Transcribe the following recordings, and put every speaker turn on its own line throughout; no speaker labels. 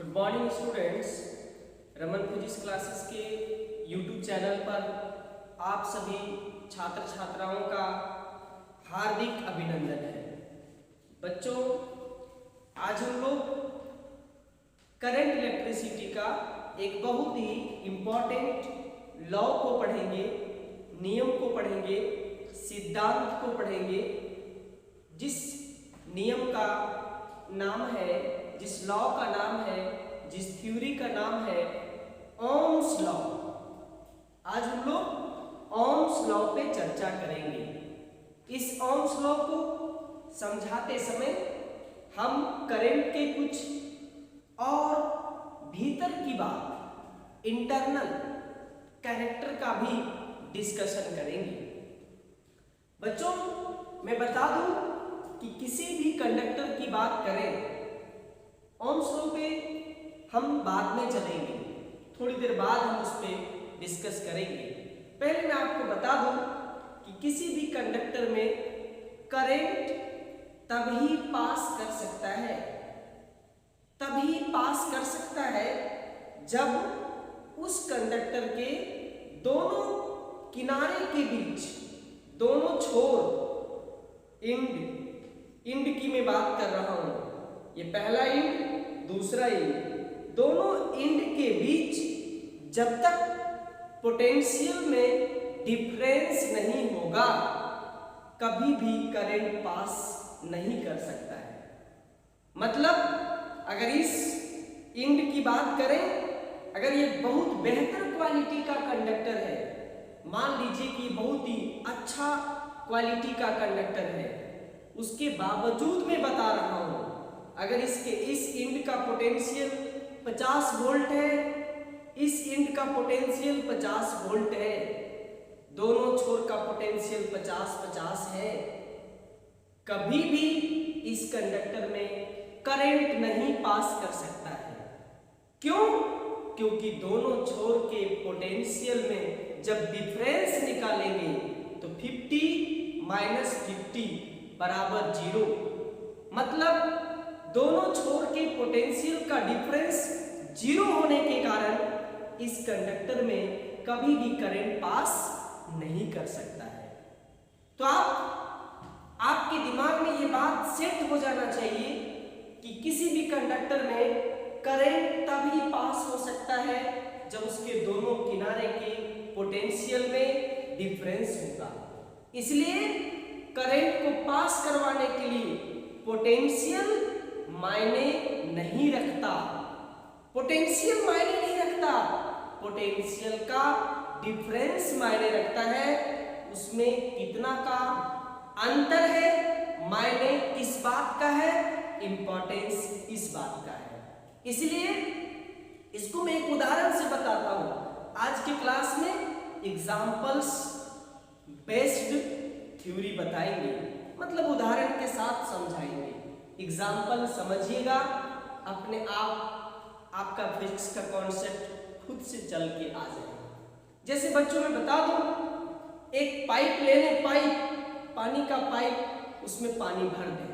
Good morning students. Raman physics classes के YouTube channel पर आप सभी छात्र छात्राओं का हार्दिक अभिनंदन है। बच्चों, आज हम लोग करंट इलेक्ट्रिसिटी का एक बहुत ही इम्पॉर्टेंट लॉ को पढ़ेंगे, नियम को पढ़ेंगे, सिद्धांत को पढ़ेंगे, जिस नियम का नाम है, जिस लॉ का नाम है, जिस थ्योरी का नाम है ओम्स लॉ। आज हम लोग ओम्स लॉ पे चर्चा करेंगे। इस ओम्स लॉ को समझाते समय हम करंट के कुछ और भीतर की बात, इंटरनल कैरेक्टर का भी डिस्कशन करेंगे। बच्चों, मैं बता दूं कि किसी भी कंडक्टर की बात करें, ओम्स लॉ पे हम बाद में चलेंगे, थोड़ी देर बाद हम उस पर डिस्कस करेंगे। पहले मैं आपको बता दूं कि किसी भी कंडक्टर में करंट तभी पास कर सकता है, तभी पास कर सकता है जब उस कंडक्टर के दोनों किनारे के बीच, दोनों छोर, इंड की मैं बात कर रहा हूं, ये पहला इंड, दूसरा इंड, दोनों इंड के बीच जब तक पोटेंशियल में डिफरेंस नहीं होगा, कभी भी करंट पास नहीं कर सकता है। मतलब अगर इस इंड की बात करें, अगर ये बहुत बेहतर क्वालिटी का कंडक्टर है, मान लीजिए कि बहुत ही अच्छा क्वालिटी का कंडक्टर है, उसके बावजूद मैं बता रहा हूं, अगर इस इंड का पोटेंशियल 50 वोल्ट है, इस इंड का पोटेंशियल 50 वोल्ट है, दोनों छोर का पोटेंशियल 50-50 है, कभी भी इस कंडक्टर में करंट नहीं पास कर सकता है। क्यों? क्योंकि दोनों छोर के पोटेंशियल में जब डिफरेंस निकालेंगे तो 50 माइनस 50 बराबर 0। मतलब दोनों छोर के पोटेंशियल का डिफरेंस 0 होने के कारण इस कंडक्टर में कभी भी करंट पास नहीं कर सकता है। तो आपके दिमाग में ये बात सेट हो जाना चाहिए कि किसी भी कंडक्टर में करंट तभी पास हो सकता है जब उसके दोनों किनारे के पोटेंशियल में डिफरेंस होगा। इसलिए करंट को पास करवाने के लिए पोटेंशियल मायने नहीं रखता, पोटेंशियल मायने नहीं रखता, पोटेंशियल का डिफरेंस मायने रखता है। उसमें कितना का अंतर है, मायने किस बात का है, इंपॉर्टेंस इस बात का है। इसलिए इसको मैं एक उदाहरण से बताता हूं। आज के क्लास में एग्जाम्पल्स बेस्ड थ्योरी बताएंगे, मतलब उदाहरण के साथ समझाएंगे। एग्जाम्पल समझिएगा, अपने आपका फिजिक्स का कॉन्सेप्ट खुद से चल के आ जाएगा। जैसे बच्चों में बता दूं, एक पाइप ले लें, पानी का पाइप, उसमें पानी भर दें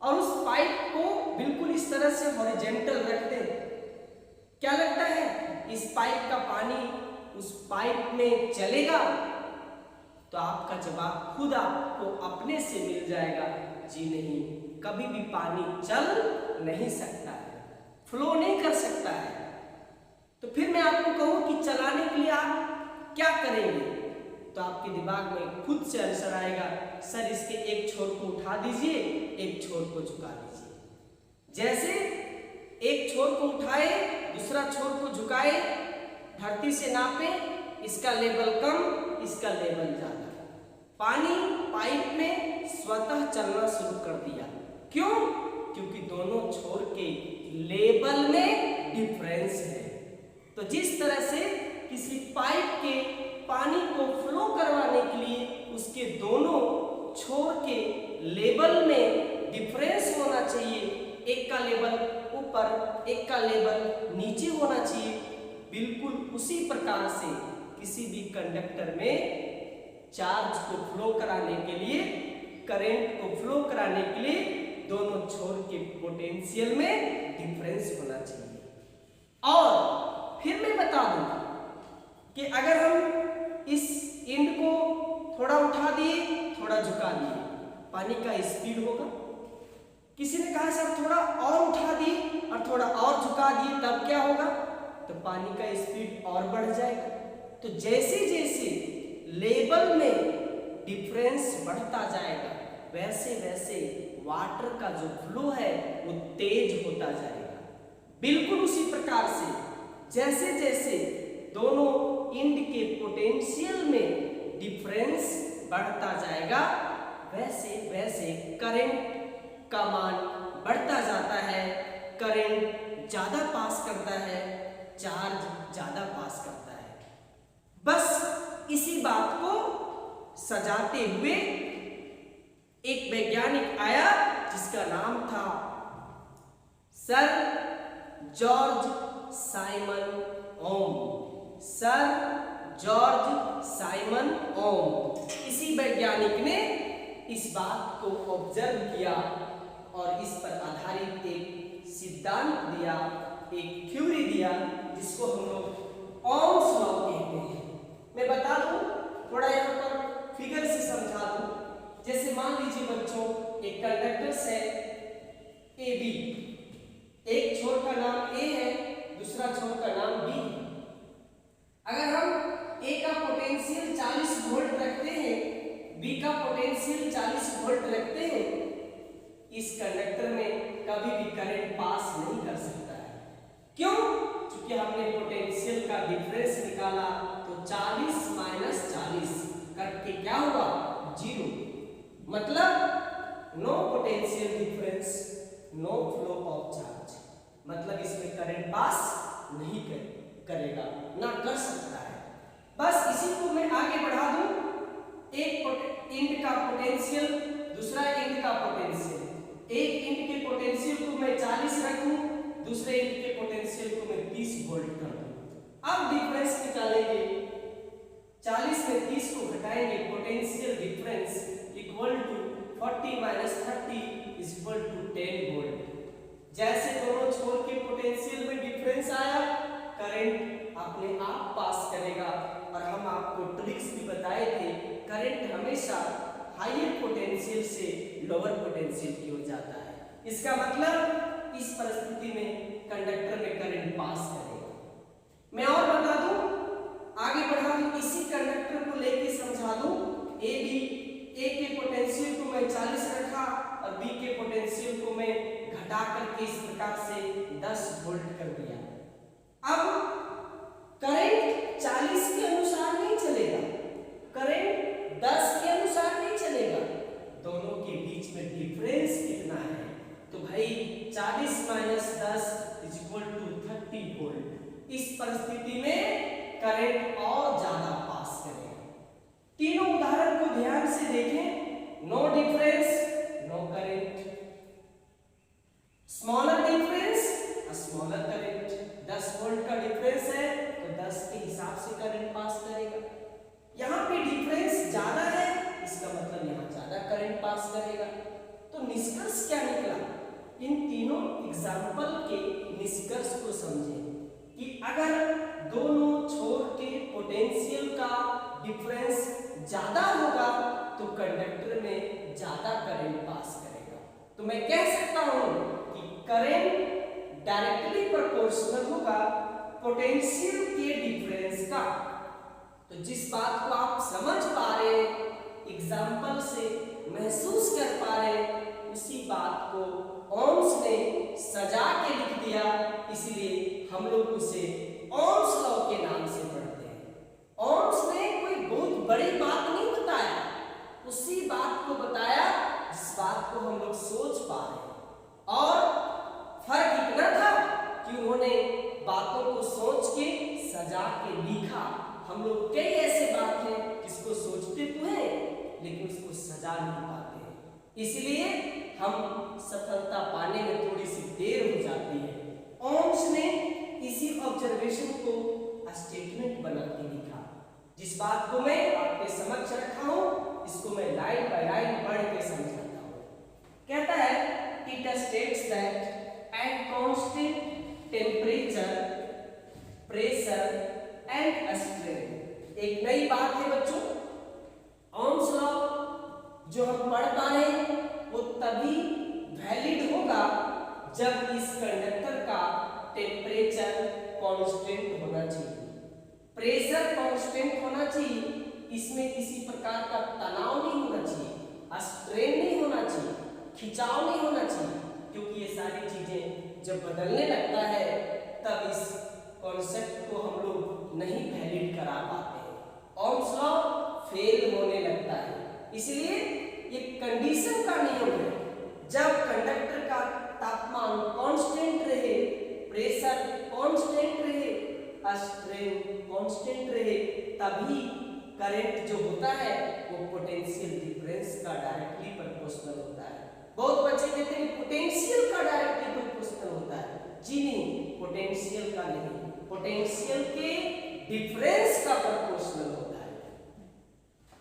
और उस पाइप को बिल्कुल इस तरह से हॉरिजॉन्टल रख दें। क्या लगता है इस पाइप का पानी उस पाइप में चलेगा? तो आपका जवाब खुद आपको अपने से मिल जाएगा, जी नहीं, कभी भी पानी चल नहीं सकता है, फ्लो नहीं कर सकता है। तो फिर मैं आपको कहूं कि चलाने के लिए आप क्या करेंगे, तो आपके दिमाग में खुद से आंसर आएगा, सर इसके एक छोर को उठा दीजिए, एक छोर को झुका दीजिए। जैसे एक छोर को उठाए, दूसरा छोर को झुकाए, धरती से नापे, इसका लेवल कम, इसका लेवल ज्यादा, पानी पाइप में स्वतः चलना शुरू कर दिया। क्यों? क्योंकि दोनों छोर के लेवल में डिफरेंस है। तो जिस तरह से किसी पाइप के पानी को फ्लो करवाने के लिए उसके दोनों छोर के लेवल में डिफरेंस होना चाहिए, एक का लेवल ऊपर, एक का लेवल नीचे होना चाहिए, बिल्कुल उसी प्रकार से किसी भी कंडक्टर में चार्ज को फ्लो कराने के लिए, करंट को फ्लो कराने के लिए दोनों छोर के पोटेंशियल में डिफरेंस होना चाहिए। और फिर मैं बता दूं कि अगर हम इस एंड को थोड़ा उठा दिए, थोड़ा झुका दिए, पानी का स्पीड होगा। किसी ने कहा सर थोड़ा और उठा दिए और थोड़ा और झुका दिए तब क्या होगा, तो पानी का स्पीड और बढ़ जाएगा। तो जैसे जैसे लेवल में डिफरेंस बढ़ता जाएगा वैसे वैसे वाटर का जो फ्लो है वो तेज होता जाएगा। बिल्कुल उसी प्रकार से जैसे जैसे दोनों एंड के पोटेंशियल में डिफरेंस बढ़ता जाएगा वैसे वैसे करंट का मान बढ़ता जाता है, करंट ज्यादा पास करता है, चार्ज ज्यादा पास करता है। बस इसी बात को सजाते हुए एक वैज्ञानिक आया जिसका नाम था सर जॉर्ज साइमन ओम। सर जॉर्ज साइमन ओम, इसी वैज्ञानिक ने इस बात को ऑब्जर्व किया और इस पर आधारित एक सिद्धांत दिया, एक थ्योरी दिया जिसको हम लोग ओम्स लॉ कहते हैं। मैं बता दूं, थोड़ा यहाँ पर फिगर से समझा दूं। जैसे मान लीजिए बच्चों, एक कंडक्टर्स है ए बी, एक छोर का नाम ए है, दूसरा छोर का नाम बी है। अगर हम ए का पोटेंशियल 40 वोल्ट रखते हैं, बी का पोटेंशियल 40 वोल्ट रखते हैं, इस कंडक्टर में कभी भी करंट पास नहीं कर सकता है। क्यों? क्योंकि हमने पोटेंशियल का डिफरेंस निकाला तो 40 माइनस 40 करके क्या हुआ, 0। मतलब no potential difference, no flow of charge, मतलब इसमें करंट पास नहीं करेगा, ना कर सकता है। बस इसी को मैं आगे बढ़ा दूं, एक एंड का पोटेंशियल, दूसरा एंड का पोटेंशियल, एक एंड के पोटेंशियल को मैं 40 रखूं, दूसरे एंड के पोटेंशियल को मैं 30 वोल्ट कर दूं। अब डिफरेंस निकालेंगे, 40 में 30 को घटाएंगे, potential difference equal to 40 minus 30 is equal to 10 volt. जैसे दोनों छोर के पोटेंशियल में डिफरेंस आया, करंट अपने आप पास करेगा। और हम आपको ट्रिक्स भी बताए थे, करंट हमेशा हायर पोटेंशियल से लोअर पोटेंशियल की ओर जाता है। इसका मतलब इस परिस्थिति में कंडक्टर में करंट पास करेगा। मैं और बता दूं, आगे बढ़ा दूं, इसी कंडक्टर को लेके समझा दूं। ए बी, ए के पोटेंशियल को मैं 40 रखा और बी के पोटेंशियल को मैं घटा करके इस प्रकार से 10 वोल्ट कर दिया। अब करंट 40 के अनुसार नहीं चलेगा, करंट 10 के अनुसार नहीं चलेगा, दोनों के बीच में डिफरेंस कितना है, तो भाई 40 minus 10 is equal to 30 volt. इस परिस्थिति में करंट और ज्यादा पास करेगा। तीनों उदाहरण को ध्यान से देखें, no difference no current, smaller difference smaller current, 10 volt का डिफरेंस है तो 10 के हिसाब से करंट पास करेगा। यहाँ पे डिफरेंस ज्यादा है, इसका मतलब यहाँ ज्यादा करंट पास करेगा। तो निष्कर्ष क्या निकला, इन तीनों एग्जाम्पल के निष्कर्ष को समझें कि अगर दोनों छोर के पोटेंशियल का डिफरेंस ज्यादा होगा तो कंडक्टर में ज्यादा करंट पास करेगा। तो मैं कह सकता हूं कि करंट डायरेक्टली प्रोपोर्शनल होगा पोटेंशियल के डिफरेंस का। तो जिस बात को आप समझ पा रहे, एग्जाम्पल से महसूस कर पा रहे, उसी बात को ओम्स ने सजा के लिख दिया, इसलिए हम लोग उसे ओम्स लॉ के नाम से पढ़ते हैं। ओम्स ने कोई बहुत बड़ी बात नहीं बताया, उसी बात को बताया जिस बात को हम लोग सोच पा रहे। और फर्क इतना था कि उन्होंने बातों को सोच के सजा के लिखा। हम लोग कई ऐसे बात हैं जिसको सोचते तो हैं लेकिन उसको सजा नहीं पाते हैं, इसलिए हम सफलता पाने में थोड़ी सी देर हो जाती है। ओम्स ने इसी ऑब्जर्वेशन को स्टेटमेंट बना के लिखा। जिस बात को मैं आपके समक्ष रखा हूं, इसको मैं लाइन बाय लाइन पढ़ के समझाता हूं। कहता है it states that at constant temperature, pressure and strain, एक नई बात है बच्चों, ओम्स लॉ जो हम पढ़ पा रहे हैं वो तभी वैलिड होगा जब इस कंडक्टर का टेम्परेचर कांस्टेंट होना चाहिए, प्रेशर कांस्टेंट होना चाहिए, इसमें किसी प्रकार का तनाव नहीं होना चाहिए, स्ट्रेन नहीं होना चाहिए, खिंचाव नहीं होना चाहिए, क्योंकि ये सारी चीजें जब बदलने लगता है तब इस कॉन्सेप्ट को हम लोग नहीं वैलिड करा पाते हैं, ओम्स लॉ फेल होने लगता है। इसलिए ये कंडीशन का नियम है, जब कंडक्टर का तापमान कांस्टेंट रहे, प्रेशर कांस्टेंट रहे, स्ट्रेन कांस्टेंट रहे, तभी करंट जो होता है वो पोटेंशियल डिफरेंस का डायरेक्टली प्रोपोर्शनल होता है। बहुत बच्चे कहते हैं पोटेंशियल का डायरेक्टली प्रोपोर्शनल होता है, जी नहीं, पोटेंशियल का नहीं, पोटेंशियल के डिफरेंस का प्रोपोर्शनल होता है।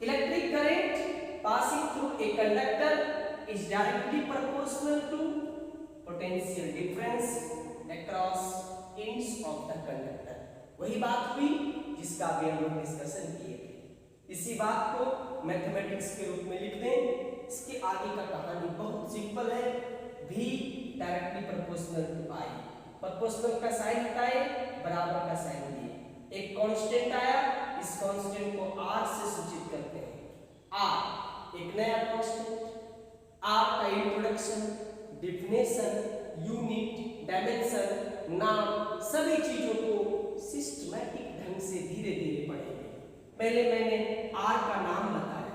Electric current passing through a conductor is directly proportional to potential difference across ends of the conductor। वही बात हुई जिसका अभी हम लोग डिस्कशन किए थे। इसी बात को मैथमेटिक्स के रूप में लिख दें। इसके आगे का कहानी बहुत सिंपल है, v directly proportional to i। Proportional का साइन हटाए, बराबर का साइन दिए, एक कांस्टेंट आया, इस कांस्टेंट को r से सूचित करते हैं, r एक नया कांस्टेंट, r का इंट्रोडक्शन, डिफिनेशन, यूनिट, डायमेंशन, नाम, सभी चीजों को सिस्टमैटिक ढंग से धीरे धीरे पढ़ेंगे। पहले मैंने r का नाम बताया,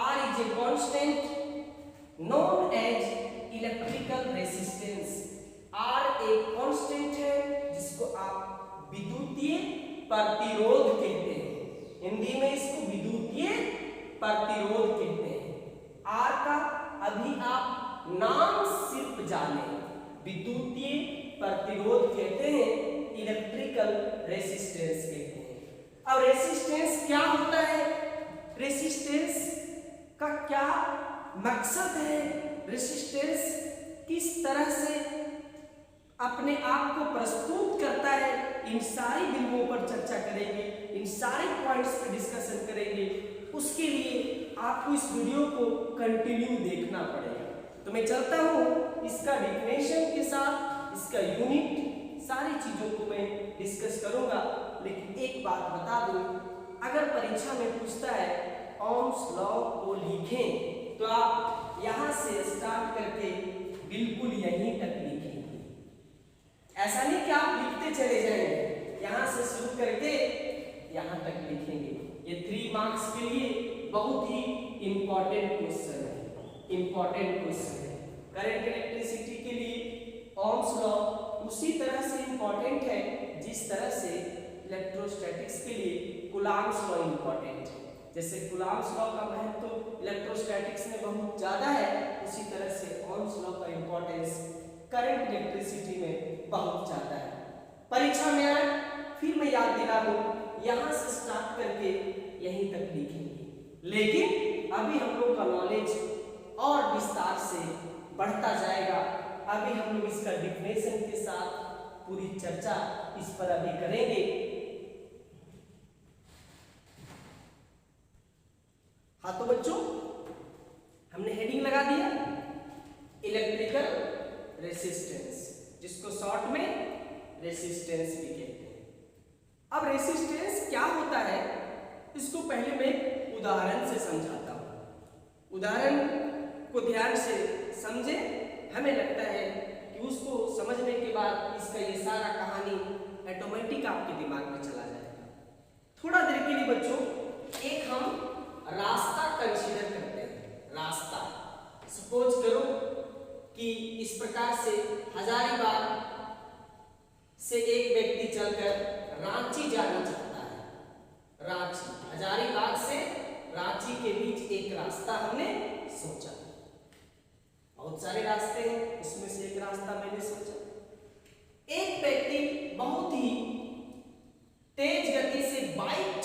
r is a constant known as electrical resistance. r एक कांस्टेंट है जिसको आप विद्युतीय प्रतिरोध कहते हैं, हिंदी में इसको विद्युतीय प्रतिरोध कहते हैं। R का अभी आप नाम सिर्फ जाने, विद्युतीय प्रतिरोध कहते हैं, इलेक्ट्रिकल रेजिस्टेंस कहते हैं। अब रेजिस्टेंस क्या होता है, रेजिस्टेंस का क्या मकसद है, रेजिस्टेंस किस तरह से अपने आप को प्रस्तुत करता है, इन सारी बिंदुओं पर चर्चा करेंगे, इन सारे पॉइंट्स पर डिस्कशन करेंगे। उसके लिए आपको इस वीडियो को कंटिन्यू देखना पड़ेगा। तो मैं चलता हूँ इसका डेफिनेशन के साथ, इसका यूनिट, सारी चीजों को मैं डिस्कस करूंगा। लेकिन एक बात बता दूं, अगर परीक्षा में पूछता है ओम्स लॉ को लिखें तो आप यहां से स्टार्ट करके बिल्कुल यहीं तक लिखेंगे। ऐसा नहीं कि आप लिखते चले जाएंगे, यहां से शुरू करके यहां तक लिखेंगे। ये 3 मार्क्स के लिए बहुत ही इंपॉर्टेंट क्वेश्चन है, इंपॉर्टेंट क्वेश्चन है। करंट इलेक्ट्रिसिटी के लिए ओम्स लॉ उसी तरह से इंपॉर्टेंट है जिस तरह से इलेक्ट्रोस्टैटिक्स के लिए कूलॉम्स लॉ इंपॉर्टेंट है। जैसे कूलॉम्स लॉ का महत्व तो इलेक्ट्रोस्टैटिक्स में बहुत ज्यादा है, उसी तरह से ओम्स लॉ का इंपॉर्टेंस करंट इलेक्ट्रिसिटी में बहुत ज्यादा है। परीक्षा में आए फिर मैं याद दिला दूं, यहां से स्टार्ट करके यहीं तक लिखेंगे। लेकिन अभी हम लोग का नॉलेज और विस्तार से बढ़ता जाएगा। अभी हम लोग इसका डिफिनेशन के साथ पूरी चर्चा इस पर अभी करेंगे। हाँ तो बच्चों, हमने हेडिंग लगा दिया इलेक्ट्रिकल रेजिस्टेंस, जिसको शॉर्ट में रेजिस्टेंस भी कहते हैं। अब रेजिस्टेंस क्या होता है, इसको पहले मैं उदाहरण से समझाता हूं। उदाहरण को ध्यान से समझे, हमें लगता है कि उसको समझने के बाद इसका ये सारा कहानी ऑटोमेटिक आपके दिमाग में चला जाएगा। थोड़ा देर के लिए बच्चों एक हम रास्ता कंसीडर करते हैं। रास्ता सपोज करो कि इस प्रकार से हजारीबाग से एक व्यक्ति चलकर रांची जाना चाहता है। रांची, हजारीबाग से रांची के बीच एक रास्ता हमने सोचा। बहुत सारे रास्ते हैं, उसमें से एक रास्ता मैंने सोचा। एक व्यक्ति बहुत ही तेज गति से बाइक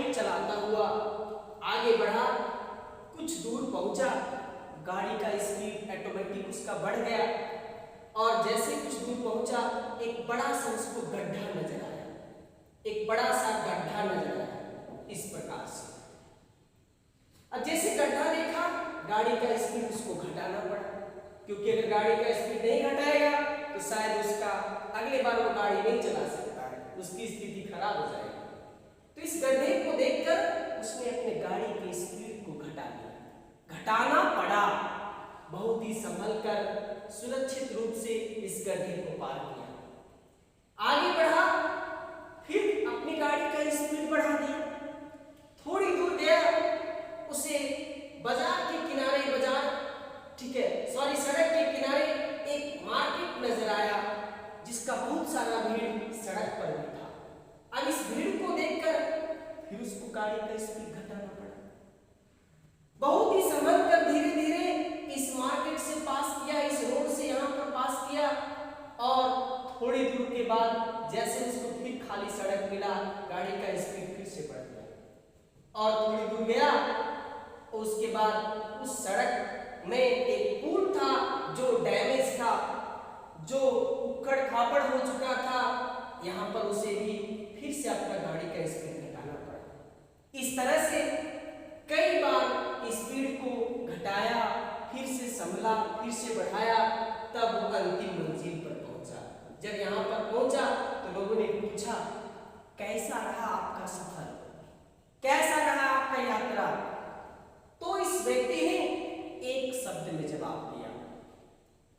चलाता हुआ आगे बढ़ा, कुछ दूर पहुंचा, गाड़ी का स्पीड उसका बढ़ गया और जैसे कुछ दूर पहुंचा एक बड़ा सा उसको गड्ढा नजर आया, एक बड़ा सा गड्ढा नजर आया इस प्रकार से। अब जैसे गड्ढा देखा, गाड़ी का स्पीड उसको घटाना पड़ा, क्योंकि अगर गाड़ी का स्पीड नहीं घटाएगा तो शायद उसका अगले बार वो गाड़ी नहीं चला सकता है, उसकी स्थिति खराब हो जाएगी। तो इस गड्ढे को देखकर उसने अपने गाड़ी की स्पीड को घटा दिया, घटाना पड़ा, बहुत ही संभल कर सुरक्षित रूप से इस गड्ढे को पार किया। आगे बढ़ा, फिर अपनी गाड़ी का स्पीड बढ़ा दिया, थोड़ी दूर गया, उसे बाजार के किनारे, सड़क के किनारे एक मार्केट नजर आया जिसका बहुत सारा भीड़ सड़क पर भी था। अब इस भीड़ को देखकर फिर उसको गाड़ी का स्पीड घटाना पड़ा, बहुत ही संभल कर धीरे धीरे इस मार्केट से पास किया, इस रोड से यहाँ पर पास किया और थोड़ी दूर के बाद जैसे उसको फिर खाली सड़क मिला, गाड़ी का स्पीड फिर से बढ़ गया और थोड़ी दूर गया। उसके बाद उस सड़क में एक पुल था जो डैमेज था, जो उखड़ खापड़ हो चुका था, यहाँ पर उसे भी फिर से अपना गाड़ी का स्पीड घटाना पड़ा। इस तरह से कई बार स्पीड को घटाया, फिर से संभला, फिर से बढ़ाया, तब वो अंतिम मंजिल पर पहुंचा। जब यहाँ पर पहुंचा तो लोगों ने पूछा, कैसा रहा आपका सफर, कैसा रहा आपका यात्रा? तो इस व्यक्ति ने एक शब्द में जवाब दिया,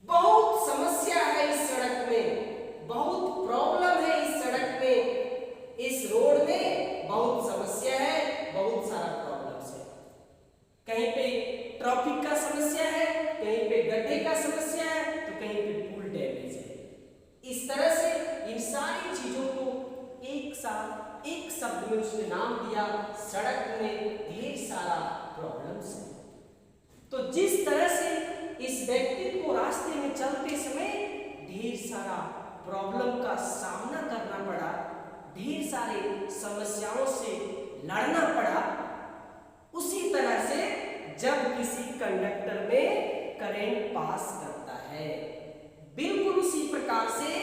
बहुत समस्या है इस सड़क में, बहुत प्रॉब्लम है इस सड़क में, इस रोड में बहुत समस्या है, बहुत सारा प्रॉब्लम्स है। कहीं पे ट्रैफिक का समस्या है, कहीं पे गड्ढे का समस्या है, तो कहीं पे पुल डैमेज है। इस तरह से इन सारी चीजों को एक साथ एक शब्द में उसने नाम दिया, सड़क में ढेर सारा प्रॉब्लम्स है। तो जिस तरह से इस व्यक्ति को रास्ते में चलते समय ढेर सारा प्रॉब्लम का सामना करना पड़ा, ढेर सारे समस्याओं से लड़ना पड़ा, उसी तरह से जब किसी कंडक्टर में करंट पास करता है, बिल्कुल उसी प्रकार से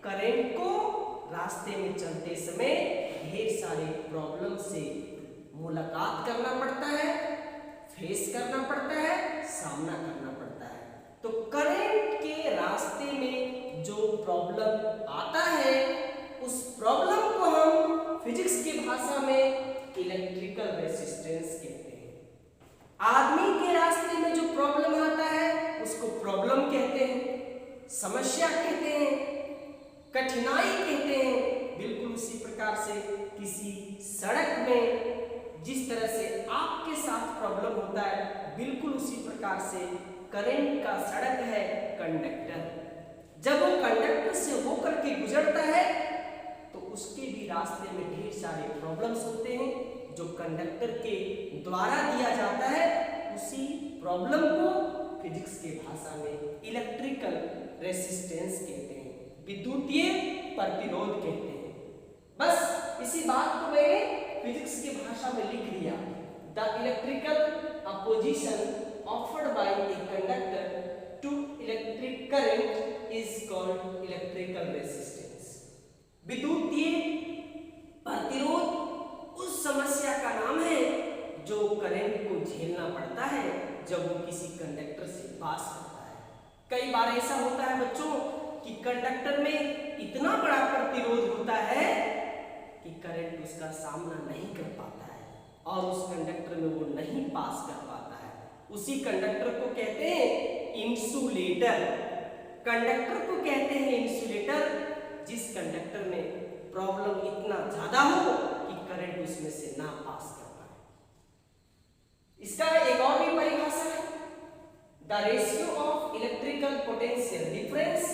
करंट को रास्ते में चलते समय ढेर सारे प्रॉब्लम से मुलाकात करना पड़ता है, फेस करना पड़ता है, सामना करना पड़ता है। तो करंट के रास्ते में जो प्रॉब्लम आता है, उस प्रॉब्लम को हम फिजिक्स की भाषा में इलेक्ट्रिकल रेजिस्टेंस कहते हैं। आदमी के रास्ते में जो प्रॉब्लम आता है उसको प्रॉब्लम कहते हैं, समस्या कहते हैं, कठिनाई कहते हैं। बिल्कुल उसी प्रकार से किसी सड़क में जिस तरह से आपके साथ प्रॉब्लम होता है, बिल्कुल उसी प्रकार से करंट का सड़क है कंडक्टर। जब वो कंडक्टर से होकर के गुजरता है तो उसके भी रास्ते में ढेर सारे प्रॉब्लम्स होते हैं, जो कंडक्टर के द्वारा दिया जाता है। उसी प्रॉब्लम को फिजिक्स के भाषा में इलेक्ट्रिकल रेजिस्टेंस कहते हैं, विद्युतीय प्रतिरोध कहते हैं। बस इसी बात को मैंने फिजिक्स की भाषा में लिख दिया। The electrical opposition offered by a conductor to electric current is called electrical resistance. विद्युतीय प्रतिरोध उस समस्या का नाम है जो करंट को झेलना पड़ता है जब वो किसी कंडक्टर से पास करता है। कई बार ऐसा होता है बच्चों कि कंडक्टर में इतना बड़ा प्रतिरोध होता है कि करंट उसका सामना नहीं कर पाता है और उस कंडक्टर में वो नहीं पास कर पाता है। उसी कंडक्टर को कहते हैं इंसुलेटर। कंडक्टर को कहते हैं इंसुलेटर, जिस कंडक्टर में प्रॉब्लम इतना ज्यादा हो कि करंट उसमें से ना पास कर पाए। इसका एक और भी परिभाषा है, the ratio of electrical potential difference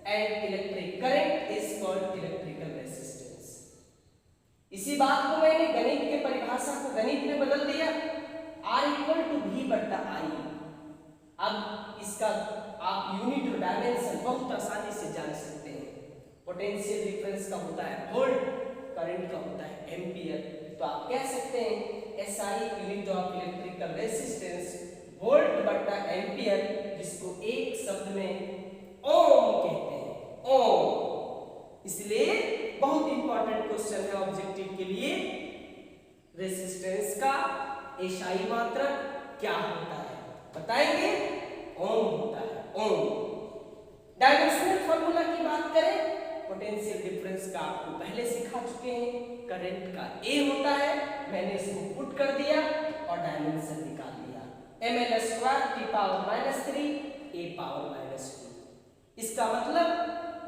and electric current is called electrical resistance. इसी बात को मैंने गणित के परिभाषा को गणित में बदल दिया, R इक्वल टू V बट्टा I। अब इसका आप यूनिट और डायमेंशन बहुत आसानी से जान सकते हैं। पोटेंशियल डिफरेंस का होता है वोल्ट, करंट का होता है एम्पियर। तो आप कह सकते हैं SI unit of electrical resistance volt बट्टा एम्पियर, जिसको एक शब्द में ओम कहते हैं, ओम। इसलिए बहुत इंपॉर्टेंट क्वेश्चन है ऑब्जेक्टिव के लिए, रेसिस्टेंस का एसआई मात्रक क्या होता है बताएंगे, ओम होता है, ओम। डायमेंशनल फार्मूला की बात करें, पोटेंशियल डिफरेंस का आपको पहले सिखा चुके हैं, करंट का ए होता है, मैंने इसको पुट कर दिया और डायमेंशन निकाल लिया, ml² t power -3 a power -2। इसका मतलब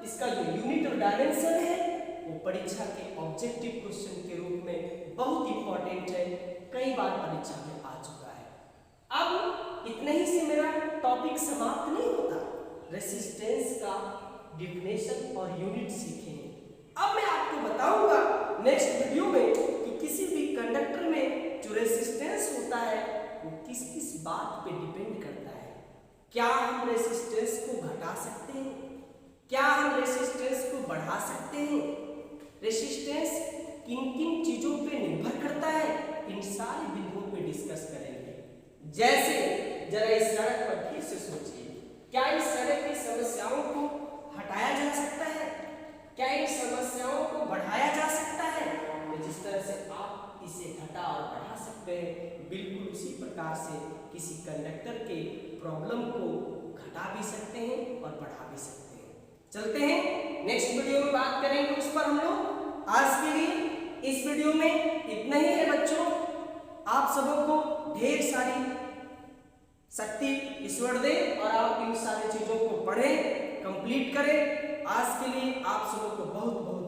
इसका जो यूनिट और डायमेंशन है वो परीक्षा के ऑब्जेक्टिव क्वेश्चन के रूप में बहुत इंपॉर्टेंट है, कई बार परीक्षा में आ चुका है। अब इतने ही से मेरा टॉपिक समाप्त नहीं होता, रेसिस्टेंस का डिफिनेशन और यूनिट सीखेंगे। अब मैं आपको बताऊंगा नेक्स्ट वीडियो में कि किसी भी कंडक्टर में जो रेसिस्टेंस होता है वो किस किस बात पे डिपेंड करता है। क्या हम रेसिस्टेंस को घटा सकते हैं, क्या हम रेसिस्टेंस को बढ़ा सकते हैं, रेसिस्टेंस किन किन चीजों पे निर्भर करता है, इन सारे बिंदुओं पे डिस्कस करेंगे। जैसे जरा इस सड़क पर फिर से सोचिए, क्या इस सड़क की समस्याओं को हटाया जा सकता है, क्या इन समस्याओं को बढ़ाया जा सकता है? तो जिस तरह से आप इसे घटा और बढ़ा सकते हैं, बिल्कुल उसी प्रकार से किसी कंडक्टर के प्रॉब्लम को घटा भी सकते हैं और बढ़ा भी सकते हैं। चलते हैं नेक्स्ट वीडियो में बात करेंगे उस पर हम लोग। आज के लिए इस वीडियो में इतना ही है बच्चों। आप सबों को ढेर सारी शक्ति ईश्वर दे और आप इन सारी चीजों को पढ़ें, कंप्लीट करें। आज के लिए आप सबों को बहुत बहुत